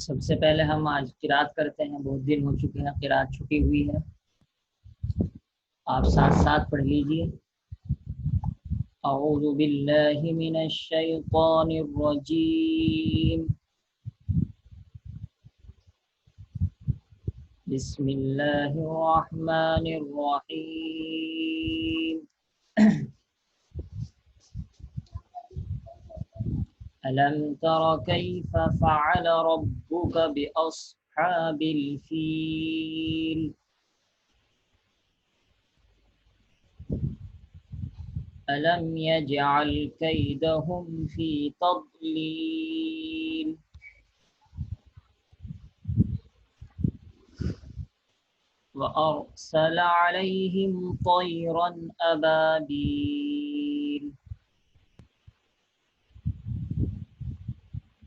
سب سے پہلے ہم آج قرات کرتے ہیں، بہت دن ہو چکے ہیں قرات چھٹی ہوئی ہے، آپ ساتھ ساتھ پڑھ لیجئے۔ اعوذ باللہ من الشیطان الرجیم، بسم اللہ الرحمن الرحیم۔ ألم تر كيف فعل ربك بأصحاب الفيل ألم يجعل كيدهم في تضليل وأرسل عليهم طيرا أبابيل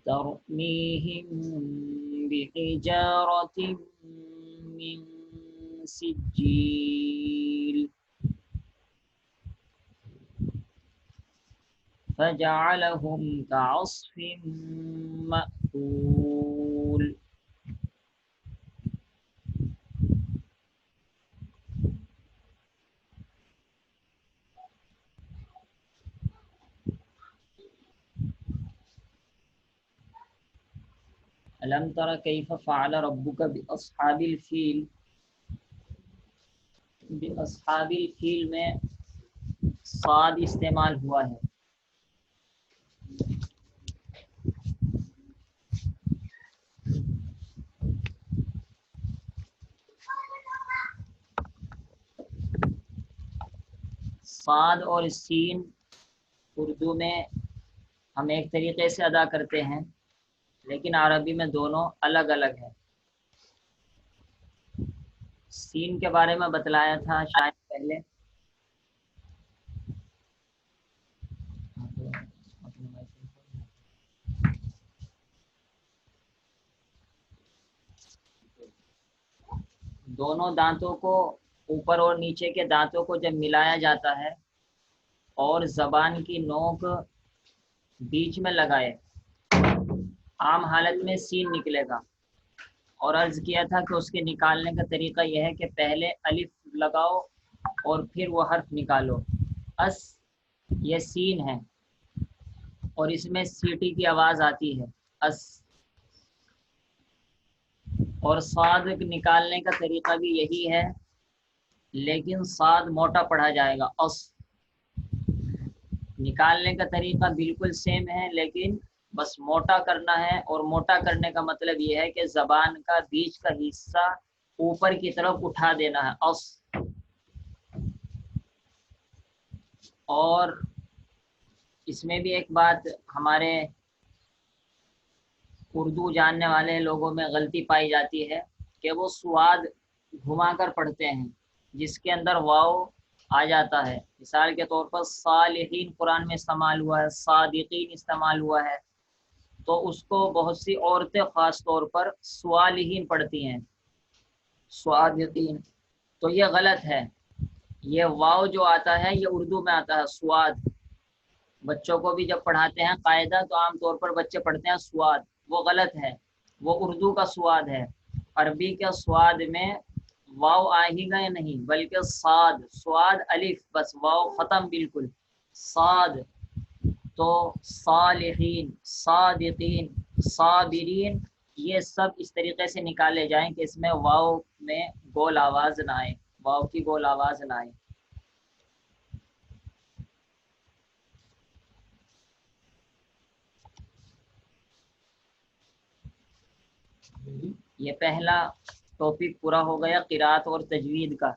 ترميهم بحجارة من سجيل فجعلهم كعصف مأكول۔ ألم تر كيف فعل ربك بأصحاب الفيل، بأصحاب الفيل میں صاد استعمال ہوا ہے۔ صاد اور سین اردو میں ہم ایک طریقے سے ادا کرتے ہیں، لیکن عربی میں دونوں الگ الگ ہیں۔ سین کے بارے میں بتلایا تھا شاید پہلے، دونوں دانتوں کو، اوپر اور نیچے کے دانتوں کو جب ملایا جاتا ہے اور زبان کی نوک بیچ میں لگائے، عام حالت میں سین نکلے گا، اور عرض کیا تھا کہ اس کے نکالنے کا طریقہ یہ ہے کہ پہلے الف لگاؤ اور پھر وہ حرف نکالو۔ اس یہ سین ہے اور اس میں سیٹی کی آواز آتی ہے، اس۔ اور صاد نکالنے کا طریقہ بھی یہی ہے، لیکن صاد موٹا پڑھا جائے گا، اس۔ نکالنے کا طریقہ بالکل سیم ہے، لیکن بس موٹا کرنا ہے، اور موٹا کرنے کا مطلب یہ ہے کہ زبان کا بیچ کا حصہ اوپر کی طرف اٹھا دینا ہے، اس۔ اور اس میں بھی ایک بات ہمارے اردو جاننے والے لوگوں میں غلطی پائی جاتی ہے کہ وہ سواد گھما کر پڑھتے ہیں، جس کے اندر واو آ جاتا ہے۔ مثال کے طور پر صالحین قرآن میں استعمال ہوا ہے، صادقین استعمال ہوا ہے، تو اس کو بہت سی عورتیں خاص طور پر صالحین پڑھتی ہیں، صادقین، تو یہ غلط ہے۔ یہ واو جو آتا ہے یہ اردو میں آتا ہے سواد۔ بچوں کو بھی جب پڑھاتے ہیں قاعدہ تو عام طور پر بچے پڑھتے ہیں سواد، وہ غلط ہے، وہ اردو کا سواد ہے۔ عربی کے سواد میں واو آئے گا یا نہیں، بلکہ صاد، سواد الف، بس واو ختم بالکل، صاد۔ تو صالحین، صادقین، صابرین، یہ سب اس طریقے سے نکالے جائیں کہ اس میں واو میں گول آواز نہ آئے، واو کی گول آواز نہ آئے۔ یہ پہلا ٹاپک پورا ہو گیا قرات اور تجوید کا۔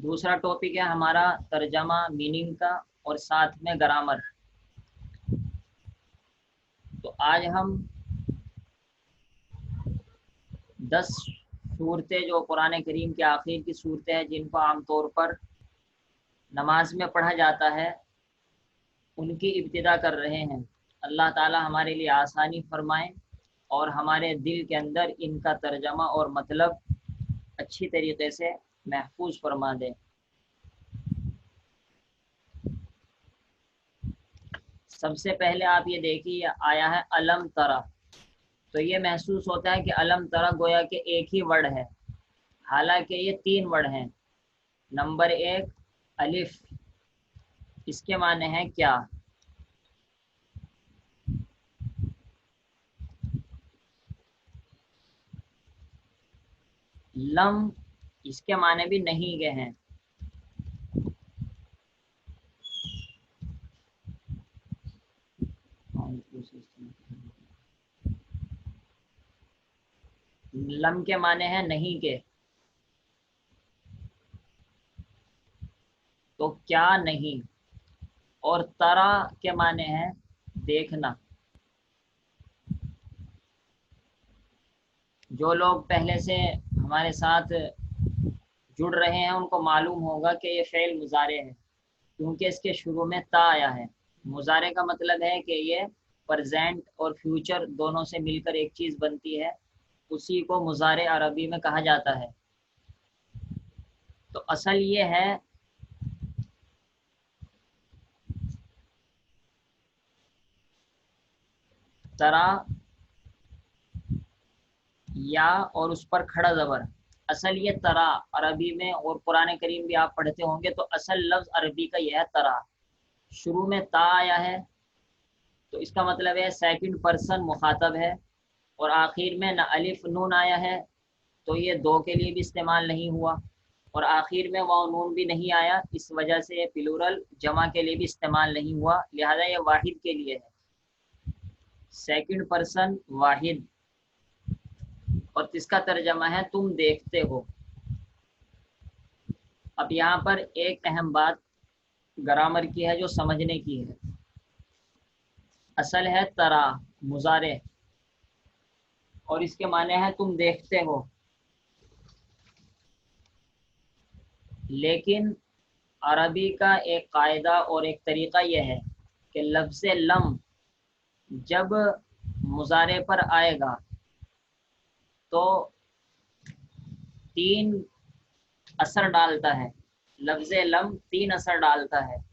دوسرا ٹاپک ہے ہمارا ترجمہ، میننگ کا، اور ساتھ میں گرامر۔ تو آج ہم 10 صورتیں جو قرآن کریم کے آخر کی صورتیں ہیں، جن کو عام طور پر نماز میں پڑھا جاتا ہے، ان کی ابتدا کر رہے ہیں۔ اللہ تعالی ہمارے لیے آسانی فرمائیں اور ہمارے دل کے اندر ان کا ترجمہ اور مطلب اچھی طریقے سے محفوظ فرما دے۔ سب سے پہلے آپ یہ دیکھیے، آیا ہے الم ترا، تو یہ محسوس ہوتا ہے کہ علم ترا گویا کہ ایک ہی ورڈ ہے، حالانکہ یہ 3 ورڈ ہیں۔ نمبر 1 الف، اس کے معنی ہے کیا؟ لم، اس کے معنی بھی نہیں کے ہیں۔ لم کے معنی ہے نہیں کے، تو کیا نہیں، اور ترا کے معنی ہے دیکھنا۔ جو لوگ پہلے سے ہمارے ساتھ جڑ رہے ہیں ان کو معلوم ہوگا کہ یہ فعل مضارع ہے، کیونکہ اس کے شروع میں تا آیا ہے۔ مضارع کا مطلب ہے کہ یہ پرزینٹ اور فیوچر دونوں سے مل کر ایک چیز بنتی ہے، اسی کو مضارع عربی میں کہا جاتا ہے۔ تو اصل یہ ہے ترا یا اور اس پر کھڑا زبر، اصل یہ ترا عربی میں، اور قرآن کریم بھی آپ پڑھتے ہوں گے تو اصل لفظ عربی کا یہ ہے ترا۔ شروع میں تا آیا ہے تو اس کا مطلب ہے سیکنڈ پرسن مخاطب ہے، اور آخر میں نہ الف نون آیا ہے تو یہ دو کے لیے بھی استعمال نہیں ہوا، اور آخر میں واو نون بھی نہیں آیا، اس وجہ سے یہ پلورل جمع کے لیے بھی استعمال نہیں ہوا، لہذا یہ واحد کے لیے ہے، سیکنڈ پرسن واحد، اور اس کا ترجمہ ہے تم دیکھتے ہو۔ اب یہاں پر ایک اہم بات گرامر کی ہے جو سمجھنے کی ہے۔ اصل ہے ترا مضارع، اور اس کے معنی ہے تم دیکھتے ہو، لیکن عربی کا ایک قاعدہ اور ایک طریقہ یہ ہے کہ لفظ لم جب مضارع پر آئے گا تو 3 اثر ڈالتا ہے، لفظ لم 3 اثر ڈالتا ہے۔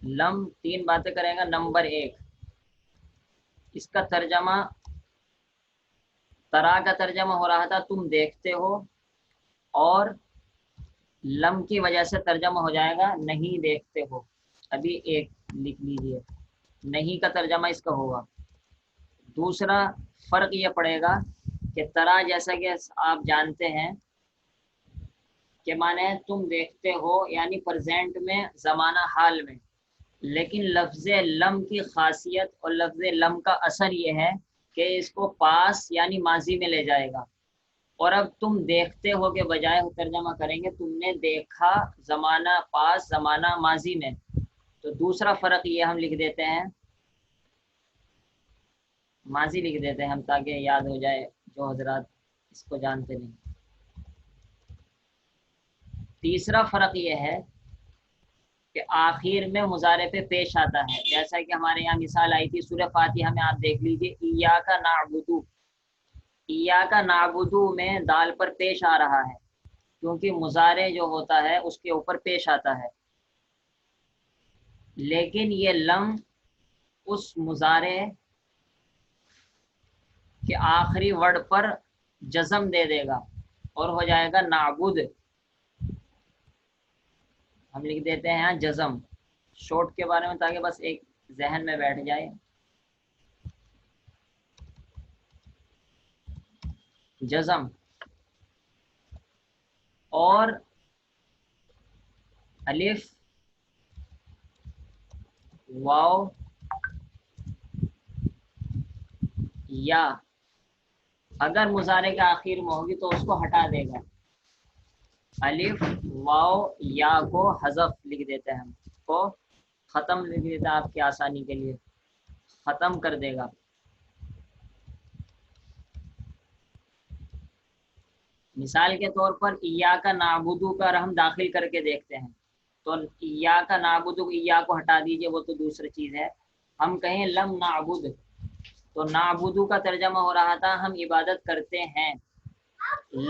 لم 3 باتیں کرے گا۔ نمبر 1، اس کا ترجمہ، ترا کا ترجمہ ہو رہا تھا تم دیکھتے ہو، اور لم کی وجہ سے ترجمہ ہو جائے گا نہیں دیکھتے ہو۔ ابھی ایک لکھ لیجئے، نہیں کا ترجمہ اس کا ہوگا۔ دوسرا فرق یہ پڑے گا کہ ترا جیسا کہ آپ جانتے ہیں کہ معنی ہے تم دیکھتے ہو، یعنی پرزینٹ میں زمانہ حال میں، لیکن لفظ لم کی خاصیت اور لفظ لم کا اثر یہ ہے کہ اس کو پاس یعنی ماضی میں لے جائے گا، اور اب تم دیکھتے ہو کے بجائے ترجمہ کریں گے تم نے دیکھا، زمانہ پاس زمانہ ماضی میں۔ تو دوسرا فرق یہ ہم لکھ دیتے ہیں، ماضی لکھ دیتے ہیں ہم تاکہ یاد ہو جائے جو حضرات اس کو جانتے نہیں۔ تیسرا فرق یہ ہے کہ آخر میں مضارع پہ پیش آتا ہے، جیسا کہ ہمارے یہاں مثال آئی تھی سورہ فاتحہ میں، آپ دیکھ لیجیے ایاک نعبدو، ایاک نعبدو میں دال پر پیش آ رہا ہے، کیونکہ مضارع جو ہوتا ہے اس کے اوپر پیش آتا ہے، لیکن یہ لم اس مضارع کے آخری ورڈ پر جزم دے دے گا اور ہو جائے گا نعبد۔ ہم لکھ دیتے ہیں جزم، شورٹ کے بارے میں تاکہ بس ایک ذہن میں بیٹھ جائے۔ جزم اور الف واو یا اگر مضارع کے آخر میں ہوگی تو اس کو ہٹا دے گا، الف واو یا کو حذف لکھ دیتے ہیں، ہم کو ختم لکھ دیتا ہے آپ کی آسانی کے لیے، ختم کر دے گا۔ مثال کے طور پر ایاک نعبدو کا ہم داخل کر کے دیکھتے ہیں، تو ایاک نعبدو، ایا کو ہٹا دیجئے وہ تو دوسری چیز ہے، ہم کہیں لم نعبد، تو نعبدو کا ترجمہ ہو رہا تھا ہم عبادت کرتے ہیں،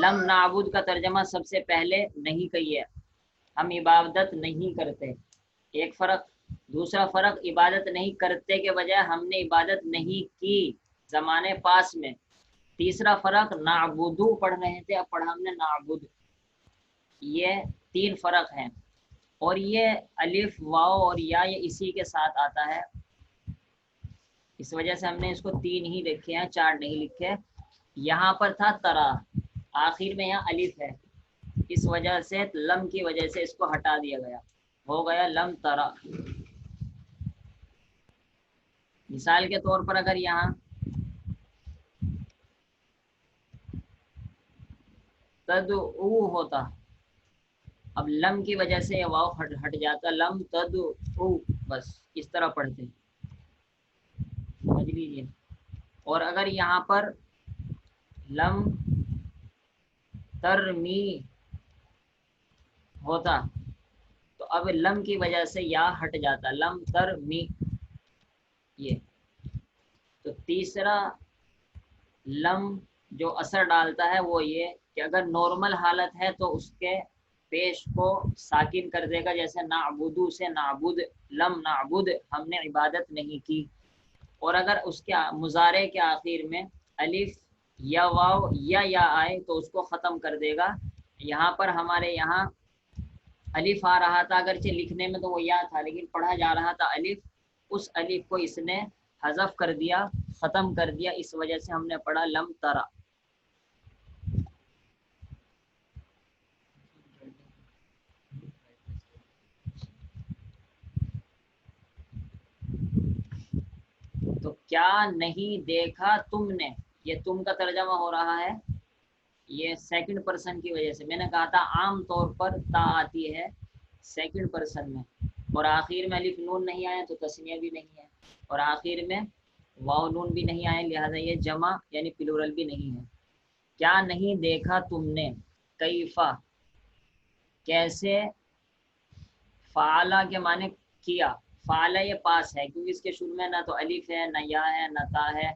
لم نعبد کا ترجمہ سب سے پہلے نہیں کہیے، ہم عبادت نہیں کرتے، ایک فرق۔ دوسرا فرق عبادت نہیں کرتے کے بجائے ہم نے عبادت نہیں کی زمانے پاس میں۔ تیسرا فرق نعبدو پڑھ رہے تھے، اب پڑھا ہم نے نعبد، یہ 3 فرق ہیں۔ اور یہ الف واو اور یا یہ اسی کے ساتھ آتا ہے، اس وجہ سے ہم نے اس کو 3 ہی لکھے ہیں، 4 نہیں لکھے۔ یہاں پر تھا ترا، آخر میں یہاں الف ہے، اس وجہ سے لم کی وجہ سے اس کو ہٹا دیا گیا، ہو گیا لم ترا۔ مثال کے طور پر اگر یہاں تدعو ہوتا، اب لم کی وجہ سے یہ واو ہٹ جاتا، لم تدعو، بس اس طرح پڑھتے، سمجھ لیجیے۔ اور اگر یہاں پر لم ترمی ہوتا تو اب لم کی وجہ سے یا ہٹ جاتا، لم ترمی یہ۔ تو تیسرا لم جو اثر ڈالتا ہے وہ یہ کہ اگر نارمل حالت ہے تو اس کے پیش کو ساکن کر دے گا، جیسے نعبدو سے نعبد، لم نعبد ہم نے عبادت نہیں کی۔ اور اگر اس کے مضارع کے آخر میں الف یا واو یا آئے تو اس کو ختم کر دے گا۔ یہاں پر ہمارے یہاں الف آ رہا تھا، اگرچہ لکھنے میں تو وہ یا تھا لیکن پڑھا جا رہا تھا الف، اس الف کو اس نے حذف کر دیا، ختم کر دیا، اس وجہ سے ہم نے پڑھا لم ترا۔ تو کیا نہیں دیکھا تم نے، یہ تم کا ترجمہ ہو رہا ہے، یہ سیکنڈ پرسن کی وجہ سے میں نے کہا تھا عام طور پر تا آتی ہے سیکنڈ پرسن میں، اور آخر میں الف نون نہیں آیا تو تسنیہ بھی نہیں ہے، اور آخر میں واو نون بھی نہیں آئے، لہذا یہ جمع یعنی پلورل بھی نہیں ہے۔ کیا نہیں دیکھا تم نے، کیفا کیسے، فعلا کے معنی کیا، فعلا یہ پاس ہے کیونکہ اس کے شروع میں نہ تو الف ہے نہ یا ہے نہ تا ہے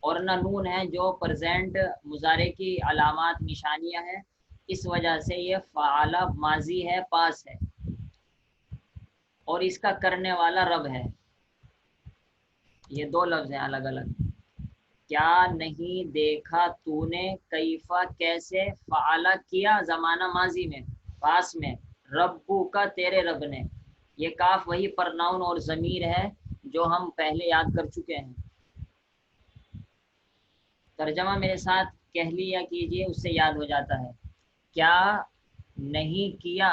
اور نہ نون ہے جو پریزنٹ مضارع کی علامات نشانیاں ہیں، اس وجہ سے یہ فعلا ماضی ہے، پاس ہے، اور اس کا کرنے والا رب ہے۔ یہ 2 لفظ ہیں الگ الگ۔ کیا نہیں دیکھا تو نے، کیفا کیسے، فعلا کیا زمانہ ماضی میں پاس میں، ربو کا تیرے رب نے، یہ کاف وہی پرناؤن اور ضمیر ہے جو ہم پہلے یاد کر چکے ہیں۔ ترجمہ میرے ساتھ کہہ لیا کیجئے، اس سے یاد ہو جاتا ہے۔ کیا نہیں کیا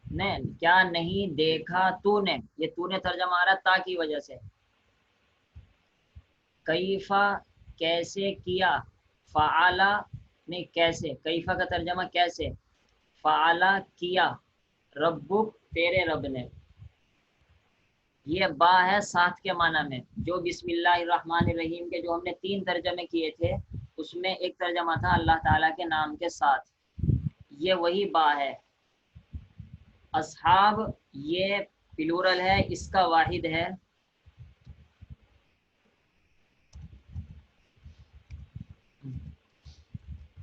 نے، کیا نہیں دیکھا تو نے، یہ تو نے ترجمہ آ رہا تا کی وجہ سے۔ کیفا کیسے کیا، فعلا نہیں کیسے، کیفا کا ترجمہ کیسے، فعلا کیا، ربک تیرے رب نے، یہ با ہے ساتھ کے معنی میں، جو بسم اللہ الرحمن الرحیم کے جو ہم نے 3 ترجمے کیے تھے اس میں ایک ترجمہ تھا اللہ تعالیٰ کے نام کے ساتھ، یہ وہی با ہے۔ اصحاب یہ پلورل ہے، اس کا واحد ہے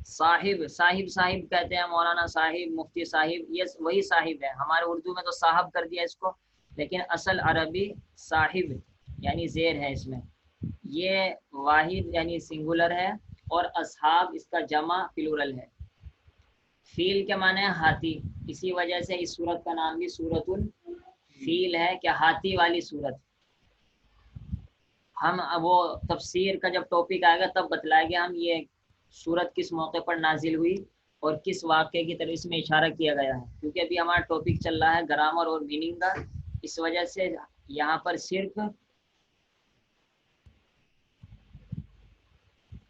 صاحب، صاحب کہتے ہیں، مولانا صاحب، مفتی صاحب، یہ وہی صاحب ہے، ہمارے اردو میں تو صاحب کر دیا اس کو، لیکن اصل عربی صاحب یعنی زیر ہے اس میں، یہ واحد یعنی سنگولر ہے، اور اصحاب اس کا جمع پلورل ہے۔ فیل کے معنی ہے ہاتھی، اسی وجہ سے اس سورت کا نام بھی سورۃ الفیل ہے کہ ہاتھی والی سورت۔ ہم وہ تفسیر کا جب ٹاپک آئے گا تب بتلائے گے ہم یہ سورت کس موقع پر نازل ہوئی اور کس واقعے کی طرف اس میں اشارہ کیا گیا ہے، کیونکہ ابھی ہمارا ٹاپک چل رہا ہے گرامر اور میننگ کا، اس وجہ سے یہاں پر صرف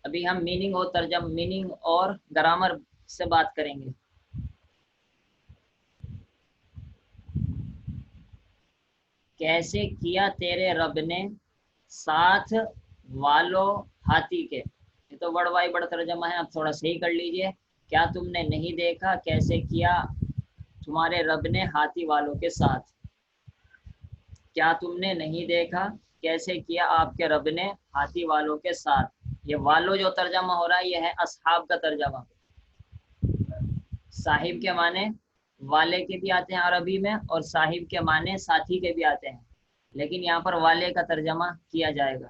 ابھی ہم میننگ اور گرامر سے بات کریں گے۔ کیسے کیا تیرے رب نے ساتھ والو ہاتھی کے، یہ تو بڑ وائی بڑ ترجمہ ہے، اب تھوڑا صحیح کر لیجئے۔ کیا تم نے نہیں دیکھا کیسے کیا تمہارے رب نے ہاتھی والوں کے ساتھ، کیا تم نے نہیں دیکھا کیسے کیا آپ کے رب نے ہاتھی والوں کے ساتھ. یہ والو جو ترجمہ ہو رہا ہے یہ ہے اصحاب کا ترجمہ. صاحب کے معنی والے کے بھی آتے ہیں عربی میں، اور صاحب کے معنی ساتھی کے بھی آتے ہیں، لیکن یہاں پر والے کا ترجمہ کیا جائے گا.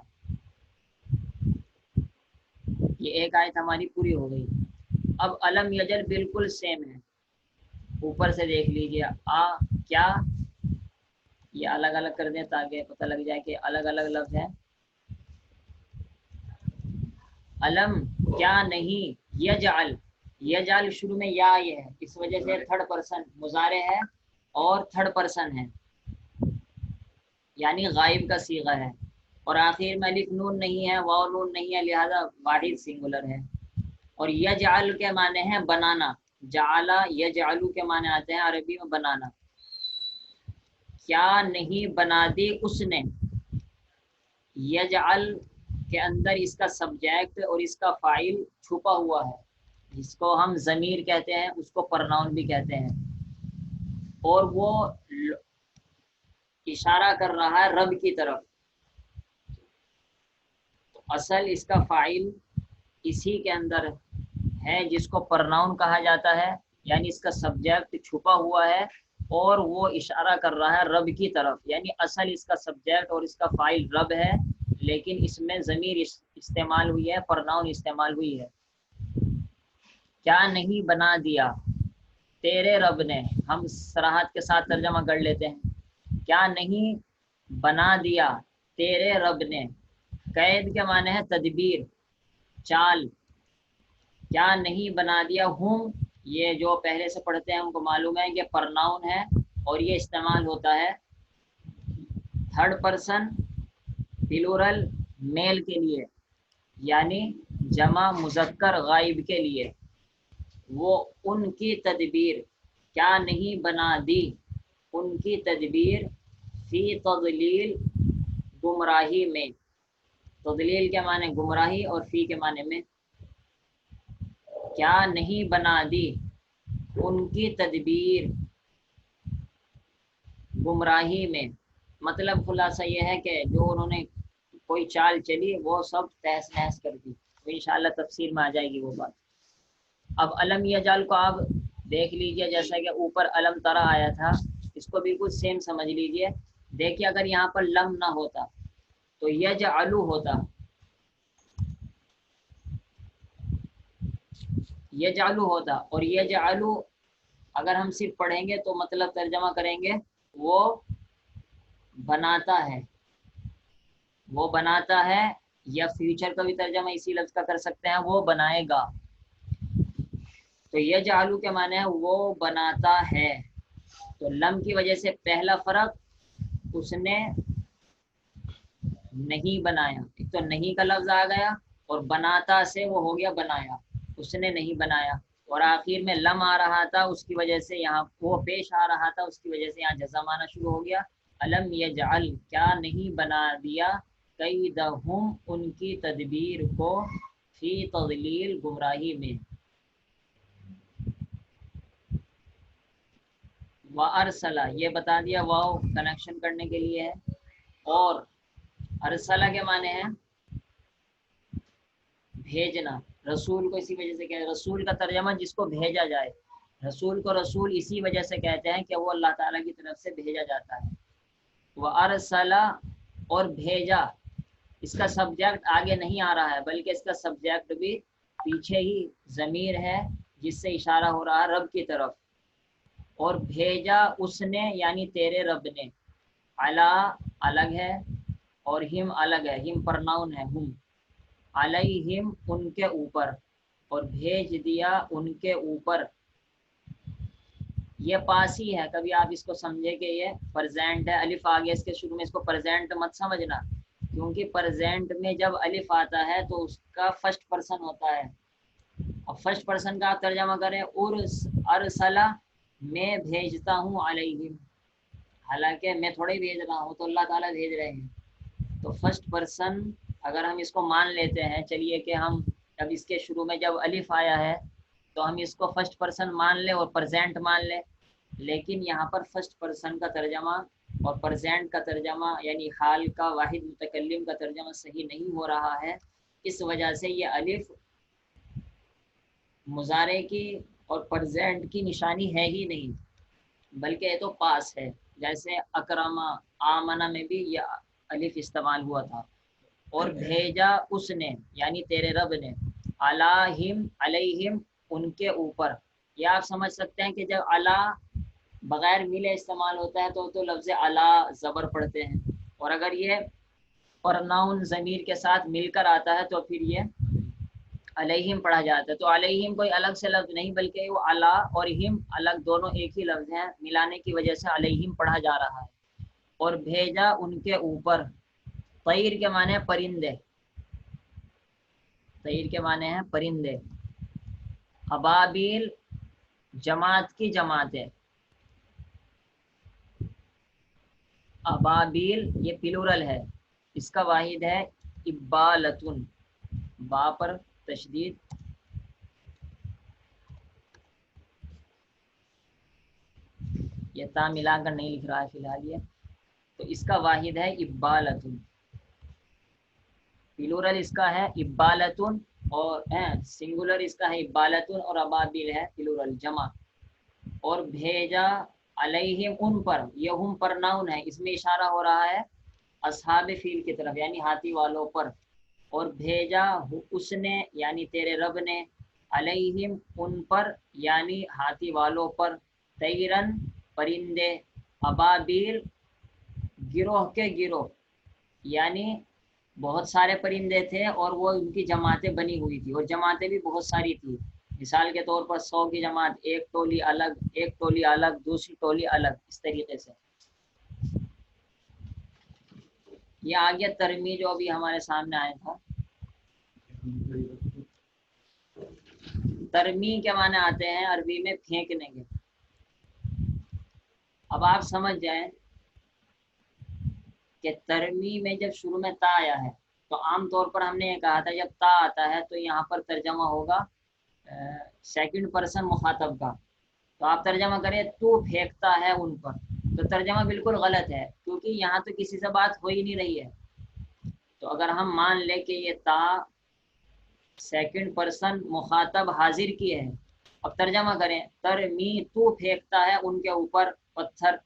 یہ ایک آیت ہماری پوری ہو گئی. اب علم یجل بالکل سیم ہے، اوپر سے دیکھ لیجیے. کیا، یہ الگ الگ کر دیں تاکہ پتہ لگ جائے کہ الگ الگ لفظ ہیں. علم کیا نہیں، یجعل، یجعل شروع میں یا یہ ہے، اس وجہ سے تھرڈ پرسن مضارع ہے اور تھرڈ پرسن ہے، یعنی غائب کا صیغہ ہے، اور آخر میں الف نون نہیں ہے، واو نون نہیں ہے، لہذا واحد سنگولر ہے. اور یجعل کے معنی ہے بنانا، جعل یجعل کے معنی آتے ہیں عربی میں بنانا. کیا نہیں بنا دی اس نے، یجعل کے اندر اس کا سبجیکٹ اور اس کا فاعل چھپا ہوا ہے، جس کو ہم ضمیر کہتے ہیں، اس کو پرناؤن بھی کہتے ہیں، اور وہ اشارہ کر رہا ہے رب کی طرف. تو اصل اس کا فاعل اسی کے اندر ہے جس کو پرناؤن کہا جاتا ہے، یعنی اس کا سبجیکٹ چھپا ہوا ہے اور وہ اشارہ کر رہا ہے رب کی طرف. یعنی اصل اس کا سبجیکٹ اور اس کا فاعل رب ہے، لیکن اس میں ضمیر استعمال ہوئی ہے، پرناؤن استعمال ہوئی ہے. کیا نہیں بنا دیا تیرے رب نے، ہم صراحت کے ساتھ ترجمہ کر لیتے ہیں. کیا نہیں بنا دیا تیرے رب نے، قید کے معنی ہے تدبیر، چال. کیا نہیں بنا دیا ہوں، یہ جو پہلے سے پڑھتے ہیں ان کو معلوم ہے کہ پرناؤن ہے، اور یہ استعمال ہوتا ہے تھرڈ پرسن پلورل میل کے لیے، یعنی جمع مذکر غائب کے لیے. وہ ان کی تدبیر، کیا نہیں بنا دی ان کی تدبیر، فی تضلیل گمراہی میں. تضلیل کے معنی گمراہی اور فی کے معنی میں. کیا نہیں بنا دی ان کی تدبیر گمراہی میں. مطلب خلاصہ یہ ہے کہ جو انہوں نے کوئی چال چلی وہ سب تہس نہس کر دی. تو انشاءاللہ تفسیر میں آ جائے گی وہ بات. اب علم یجعل کو آپ دیکھ لیجئے، جیسا کہ اوپر علم ترا آیا تھا، اس کو بالکل سیم سمجھ لیجئے. دیکھیے اگر یہاں پر لم نہ ہوتا تو یجعلو ہوتا، یجعلو ہوتا، اور یجعلو اگر ہم صرف پڑھیں گے تو مطلب ترجمہ کریں گے وہ بناتا ہے، وہ بناتا ہے، یا فیوچر کا بھی ترجمہ اسی لفظ کا کر سکتے ہیں، وہ بنائے گا. تو یجعلو کے معنی ہے وہ بناتا ہے. تو لم کی وجہ سے پہلا فرق، اس نے نہیں بنایا. ایک تو نہیں کا لفظ آ گیا، اور بناتا سے وہ ہو گیا بنایا، اس نے نہیں بنایا. اور آخر میں لم آ رہا تھا، اس کی وجہ سے یہاں وہ پیش آ رہا تھا، اس کی وجہ سے یہاں جزم آنا شروع ہو گیا. علم یجعل کیا نہیں بنا دیا، کیدہم ان کی تدبیر کو، فی تضلیل گمراہی میں. وَأَرْسَلَ یہ بتا دیا واو کنیکشن کرنے کے لیے ہے. اور ارسلہ کے معنی ہے بھیجنا. رسول کو اسی وجہ سے کہتے ہیں، رسول کا ترجمہ جس کو بھیجا جائے. رسول کو رسول اسی وجہ سے کہتے ہیں کہ وہ اللہ تعالیٰ کی طرف سے بھیجا جاتا ہے. وَأَرْسَلَ اور بھیجا، اس کا سبجیکٹ آگے نہیں آ رہا ہے، بلکہ اس کا سبجیکٹ بھی پیچھے ہی ضمیر ہے جس سے اشارہ ہو رہا ہے رب کی طرف. اور بھیجا اس نے یعنی تیرے رب نے. علا الگ ہے اور ہم الگ ہے، ہم پرناؤن ہے، ہم. علیہم ان کے اوپر، اور بھیج دیا ان کے اوپر. یہ پاسی ہے، کبھی آپ اس کو سمجھے کہ یہ پرزینٹ ہے، الف آگے اس کے شروع میں، اس کو پرزینٹ مت سمجھنا، کیونکہ پرزینٹ میں جب الف آتا ہے تو اس کا فرسٹ پرسن ہوتا ہے. اب فرسٹ پرسن کا آپ ترجمہ کریں ارسلہ، میں بھیجتا ہوں علیہم، حالانکہ میں تھوڑے بھیج رہا ہوں، تو اللہ تعالیٰ بھیج رہے ہیں. تو فرسٹ پرسن اگر ہم اس کو مان لیتے ہیں، چلیے کہ ہم اب اس کے شروع میں جب الف آیا ہے تو ہم اس کو فرسٹ پرسن مان لیں اور پرزینٹ مان لیں، لیکن یہاں پر فرسٹ پرسن کا ترجمہ اور پرزینٹ کا ترجمہ یعنی حال کا واحد متکلم کا ترجمہ صحیح نہیں ہو رہا ہے، اس وجہ سے یہ الف مضارع کی اور پرزینٹ کی نشانی ہے ہی نہیں، بلکہ یہ تو پاس ہے۔ جیسے اکرما آمنا میں بھی یہ الف استعمال ہوا تھا۔ اور بھیجا اس نے یعنی تیرے رب نے، علیہم علیہم ان کے اوپر۔ یہ آپ سمجھ سکتے ہیں کہ جب علا بغیر ملے استعمال ہوتا ہے تو لفظ علا زبر پڑھتے ہیں، اور اگر یہ پرناؤن ضمیر کے ساتھ مل کر آتا ہے تو پھر یہ علیہم پڑھا جاتا ہے۔ تو علیہم کوئی الگ سے لفظ نہیں، بلکہ وہ علا اور ہم الگ دونوں ایک ہی لفظ ہیں، ملانے کی وجہ سے علیہم پڑھا جا رہا ہے۔ اور بھیجا ان کے اوپر، طیر کے معنی ہے پرندے، طیر کے معنی ہے پرندے۔ ابابیل جماعت کی جماعت ہے، ابابیل یہ پلورل ہے، اس کا واحد ہے ابالتن، با پر تشدید، یہ تا ملا کر نہیں لکھ رہا ہے فی الحال یہ، تو اس کا واحد ہے ابالتن، پلورل اس کا ہے ابالتن، اور سنگولر اس کا ہے ابالتن، اور ابابیل ہے پلورل جمع۔ اور بھیجا علیہم ان پر، یہ ہم پر ناؤن ہے، اس میں اشارہ ہو رہا ہے اصحاب فیل کی طرف یعنی ہاتھی والوں پر۔ اور بھیجا اس نے یعنی تیرے رب نے، علیہم ان پر یعنی ہاتھی والوں پر، طیرن پرندے، ابابیل گروہ کے گروہ، یعنی بہت سارے پرندے تھے اور وہ ان کی جماعتیں بنی ہوئی تھی، اور جماعتیں بھی بہت ساری تھی۔ مثال کے طور پر 100 کی جماعت، ایک ٹولی الگ، ایک ٹولی الگ، دوسری ٹولی الگ، اس طریقے سے۔ یہ آگے ترمی جو ابھی ہمارے سامنے آیا تھا، ترمی کے معنی آتے ہیں عربی میں پھینکنے کے۔ اب آپ سمجھ جائیں کہ ترمی میں جب شروع میں تا آیا ہے تو عام طور پر ہم نے یہ کہا تھا جب تا آتا ہے تو یہاں پر ترجمہ ہوگا سیکنڈ پرسن مخاطب کا، تو آپ ترجمہ کریں تو پھینکتا ہے ان پر، تو ترجمہ بالکل غلط ہے، کیونکہ یہاں تو کسی سے بات ہو ہی نہیں رہی ہے۔ تو اگر ہم مان لیں کہ یہ تا سیکنڈ پرسن مخاطب حاضر کی ہے، اب ترجمہ کریں ترمی تو پھینکتا ہے ان کے اوپر پتھر،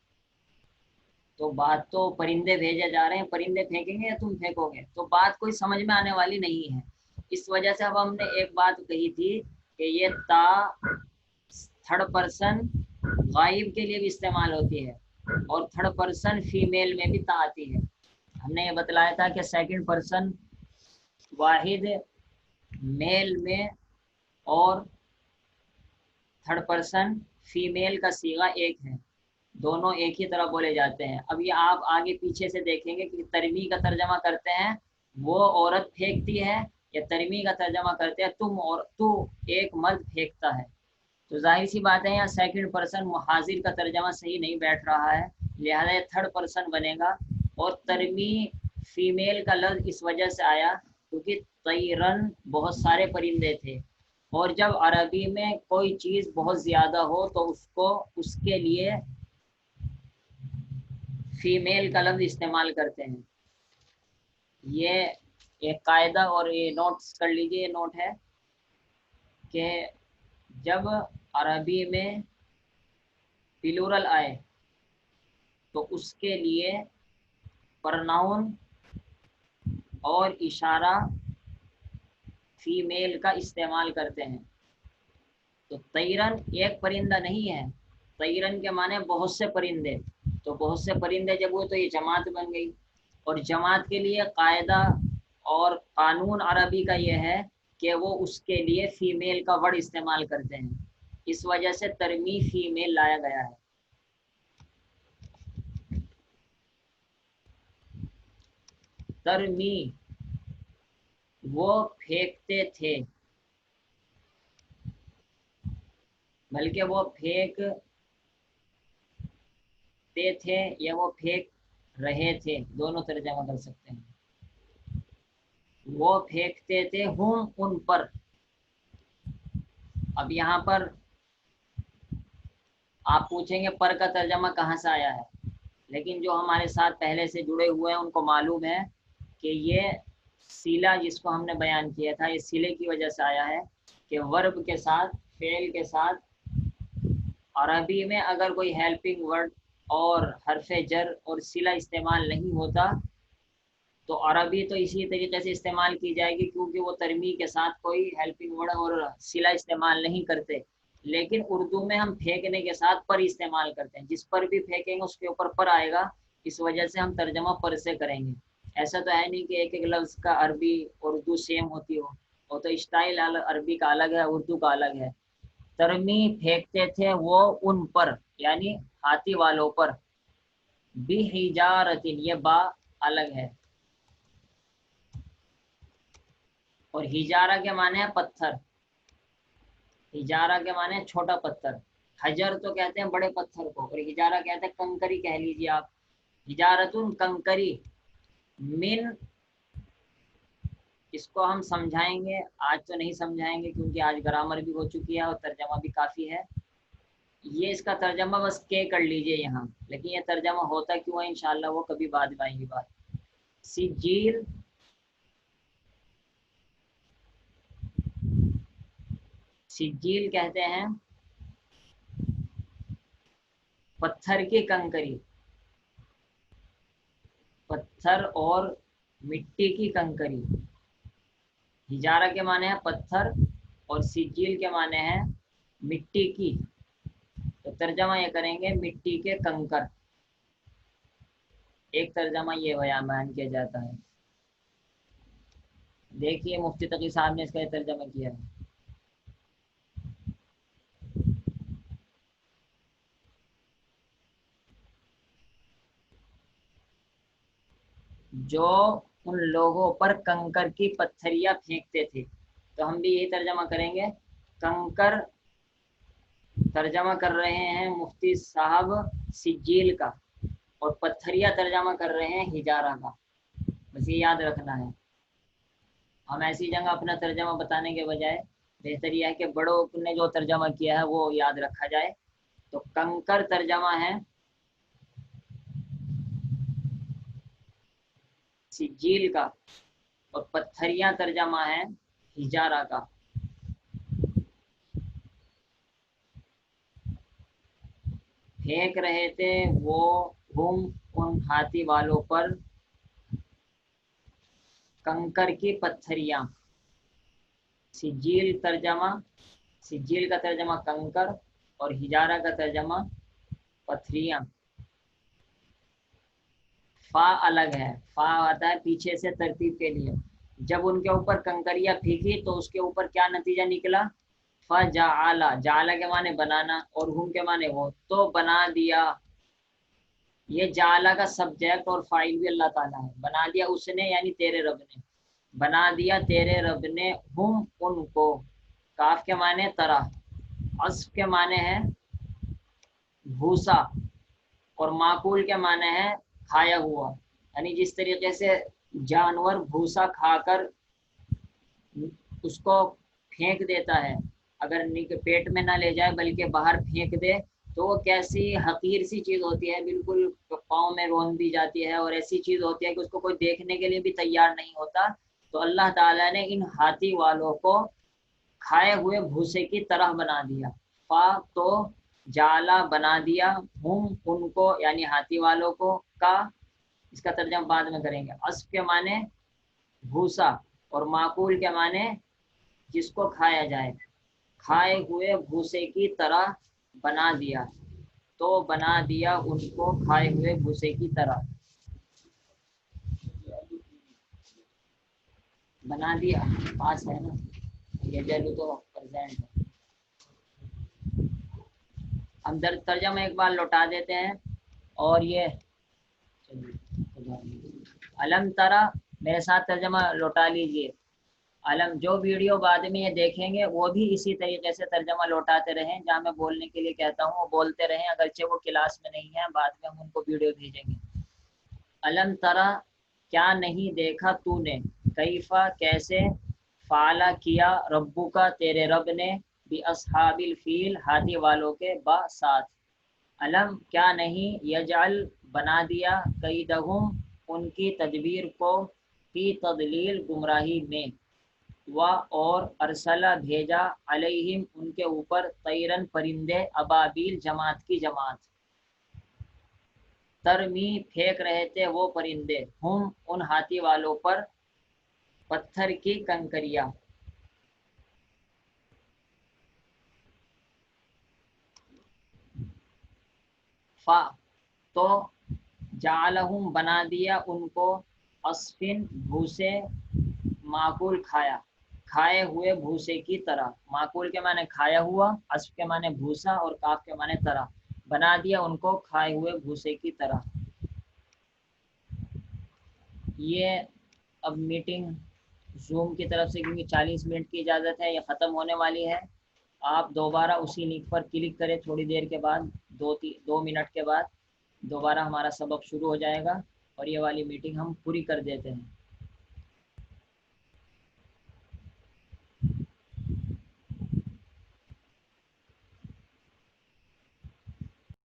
تو بات تو پرندے بھیجے جا رہے ہیں، پرندے پھینکیں گے یا تم پھینکو گے، تو بات کوئی سمجھ میں آنے والی نہیں ہے۔ اس وجہ سے اب ہم نے ایک بات کہی تھی کہ یہ تا تھرڈ پرسن غائب کے لیے بھی استعمال ہوتی ہے، اور تھرڈ پرسن فیمیل میں بھی تا آتی ہے۔ ہم نے یہ بتلایا تھا کہ سیکنڈ پرسن واحد میل میں اور تھرڈ پرسن فیمیل کا صیغہ ایک ہے، دونوں ایک ہی طرح بولے جاتے ہیں۔ اب یہ آپ آگے پیچھے سے دیکھیں گے کہ ترمی کا ترجمہ کرتے ہیں وہ عورت پھینکتی ہے، یا ترمی کا ترجمہ کرتے ہیں تم، اور تو ایک مرد پھینکتا ہے، تو ظاہر سی بات ہے یہاں سیکنڈ پرسن حاضر کا ترجمہ صحیح نہیں بیٹھ رہا ہے، لہذا یہ تھرڈ پرسن بنے گا۔ اور ترمی فیمیل کا لفظ اس وجہ سے آیا کیونکہ طیرن بہت سارے پرندے تھے، اور جب عربی میں کوئی چیز بہت زیادہ ہو تو اس کے لیے فیمیل کا لفظ استعمال کرتے ہیں۔ یہ ایک قاعدہ، اور یہ نوٹس کر لیجیے، یہ نوٹ ہے کہ جب عربی میں پلورل آئے تو اس کے لیے پرناؤن اور اشارہ فیمیل کا استعمال کرتے ہیں۔ تو طیرن ایک پرندہ نہیں ہے، طیرن کے معنی بہت سے پرندے، تو بہت سے پرندے جب ہوئے تو یہ جماعت بن گئی، اور جماعت کے لیے قاعدہ اور قانون عربی کا یہ ہے کہ وہ اس کے لیے فیمیل کا ورڈ استعمال کرتے ہیں، اس وجہ سے ترمی فیمیل لایا گیا ہے۔ ترمی وہ پھینکتے تھے، بلکہ وہ پھینکتے تھے یا وہ پھینک رہے تھے، دونوں ترجمہ کر سکتے ہیں۔ وہ پھینکتے تھے ہم ان پر۔ اب یہاں پر آپ پوچھیں گے پر کا ترجمہ کہاں سے آیا ہے، لیکن جو ہمارے ساتھ پہلے سے جڑے ہوئے ہیں ان کو معلوم ہے کہ یہ سیلا جس کو ہم نے بیان کیا تھا، یہ سیلے کی وجہ سے آیا ہے کہ ورب کے ساتھ، فعل کے ساتھ عربی میں اگر کوئی ہیلپنگ ورڈ اور حرف جر اور صلہ استعمال نہیں ہوتا تو عربی تو اسی طریقے سے استعمال کی جائے گی، کیونکہ وہ ترمی کے ساتھ کوئی ہیلپنگ ورڈ اور صلہ استعمال نہیں کرتے۔ لیکن اردو میں ہم پھینکنے کے ساتھ پر استعمال کرتے ہیں، جس پر بھی پھینکیں گے اس کے اوپر پر آئے گا، اس وجہ سے ہم ترجمہ پر سے کریں گے۔ ایسا تو ہے نہیں کہ ایک ایک لفظ کا عربی اردو سیم ہوتی ہو، وہ تو اسٹائل عربی کا الگ ہے، اردو کا الگ ہے۔ ترمی پھینکتے تھے وہ ان پر، یعنی ہاتھی والوں پر، بحجارۃ، یہ با الگ ہے، اور ہجارہ کے معنی ہے پتھر، ہجارہ کے معنی ہے چھوٹا پتھر، حجر تو کہتے ہیں بڑے پتھر کو، اور ہجارہ کہتے ہیں کنکری کہہ لیجیے آپ، ہجارتن کنکری، من، اس کو ہم سمجھائیں گے، آج تو نہیں سمجھائیں گے کیونکہ آج گرامر بھی ہو چکی ہے اور ترجمہ بھی کافی ہے۔ یہ اس کا ترجمہ بس کے کر لیجئے یہاں، لیکن یہ ترجمہ ہوتا کیوں ہے انشاءاللہ وہ کبھی بعد میں آئیں گی بات۔ سجیل، سجیل کہتے ہیں پتھر کی کنکری، پتھر اور مٹی کی کنکری۔ ہجارہ کے معنی ہے پتھر اور سجیل کے معنی ہے مٹی کی، تو ترجمہ یہ کریں گے مٹی کے کنکر، ایک ترجمہ یہ بیان کیا جاتا ہے۔ دیکھیے مفتی تقی صاحب نے اس کا ترجمہ کیا ہے۔ جو ان لوگوں پر کنکر کی پتھریاں پھینکتے تھے، تو ہم بھی یہی ترجمہ کریں گے، کنکر ترجمہ کر رہے ہیں مفتی صاحب سجیل کا، اور پتھریاں ترجمہ کر رہے ہیں ہجارہ کا، بس یہ یاد رکھنا ہے۔ ہم ایسی جگہ اپنا ترجمہ بتانے کے بجائے بہتر یہ ہے کہ بڑوں نے جو ترجمہ کیا ہے وہ یاد رکھا جائے۔ تو کنکر ترجمہ ہے سجیل کا، اور پتھریاں ترجمہ ہے ہجارہ کا۔ پھینک رہے تھے وہ ہم ان ہاتھی والوں پر کنکر کی پتھریاں۔ سجیل ترجمہ، سجیل کا ترجمہ کنکر اور ہجارہ کا ترجمہ پتھریاں۔ فا الگ ہے، فا آتا ہے پیچھے سے ترتیب کے لیے، جب ان کے اوپر کنکریاں پھینکی تو اس کے اوپر کیا نتیجہ نکلا، فجعل، جعل کے معنی بنانا اور ہم کے معنی وہ، تو بنا دیا۔ یہ جعل کا سبجیکٹ اور فاعل بھی اللہ تعالیٰ ہے، بنا دیا اس نے یعنی تیرے رب نے، بنا دیا تیرے رب نے ہم ان کو، کاف کے معنی طرح، عصف کے معنی ہے بھوسا، اور معقول کے معنی ہے کھایا ہوا، یعنی جس طریقے سے جانور بھوسا کھا کر اس کو پھینک دیتا ہے، اگر پیٹ میں نہ لے جائے بلکہ باہر پھینک دے تو وہ کیسی حقیر سی چیز ہوتی ہے، بالکل پاؤں میں رون دی جاتی ہے، اور ایسی چیز ہوتی ہے کہ اس کو کوئی دیکھنے کے لیے بھی تیار نہیں ہوتا۔ تو اللہ تعالیٰ نے ان ہاتھی والوں کو کھائے ہوئے بھوسے کی طرح بنا دیا۔ فا تو جالا بنا دیا، ہم ان کو یعنی ہاتھی والوں کو، کا اس کا ترجمہ بعد میں کریں گے، عصف کے معنی بھوسا اور معقول کے معنی جس کو کھایا جائے، کھائے ہوئے بھوسے کی طرح بنا دیا، تو بنا دیا ان کو کھائے ہوئے بھوسے کی طرح، بنا دیا پاس ہے نا، یہ جلو تو پریزنٹ ہے۔ ہم ترجمہ ایک بار لوٹا دیتے ہیں، اور یہ علم ترا، میرے ساتھ ترجمہ لوٹا لیجئے۔ علم، جو ویڈیو بعد میں یہ دیکھیں گے وہ بھی اسی طریقے سے ترجمہ لوٹاتے رہیں، جہاں میں بولنے کے لیے کہتا ہوں وہ بولتے رہیں، اگرچہ وہ کلاس میں نہیں ہے، بعد میں ہم ان کو ویڈیو بھیجیں گے۔ علم ترا، کیا نہیں دیکھا تو نے، کیفا کیسے، فعلا کیا، ربو کا تیرے رب نے، بھی اصحاب الفیل ہاتھی والوں کے با ساتھ، علم کیا نہیں، یجعل بنا دیا قیدہم ان کی تدبیر کو فی تضلیل گمراہی میں و اور ارسلہ بھیجا علیہم ان کے اوپر طیرن پرندے ابابیل جماعت کی جماعت ترمی پھینک رہے تھے وہ پرندے ہم ان ہاتھی والوں پر پتھر کی کنکریاں فا تو جعلہم بنا دیا ان کو عصفن بھوسے معقول کھائے ہوئے بھوسے کی طرح معقول کے معنی کھایا ہوا عصف کے معنی بھوسا اور کاف کے معنی طرح بنا دیا ان کو کھائے ہوئے بھوسے کی طرح یہ اب میٹنگ زوم کی طرف سے کیونکہ 40 منٹ کی اجازت ہے یہ ختم ہونے والی ہے آپ دوبارہ اسی لنک پر کلک کریں تھوڑی دیر کے بعد 2 منٹ کے بعد دوبارہ ہمارا سبق شروع ہو جائے گا اور یہ والی میٹنگ ہم پوری کر دیتے ہیں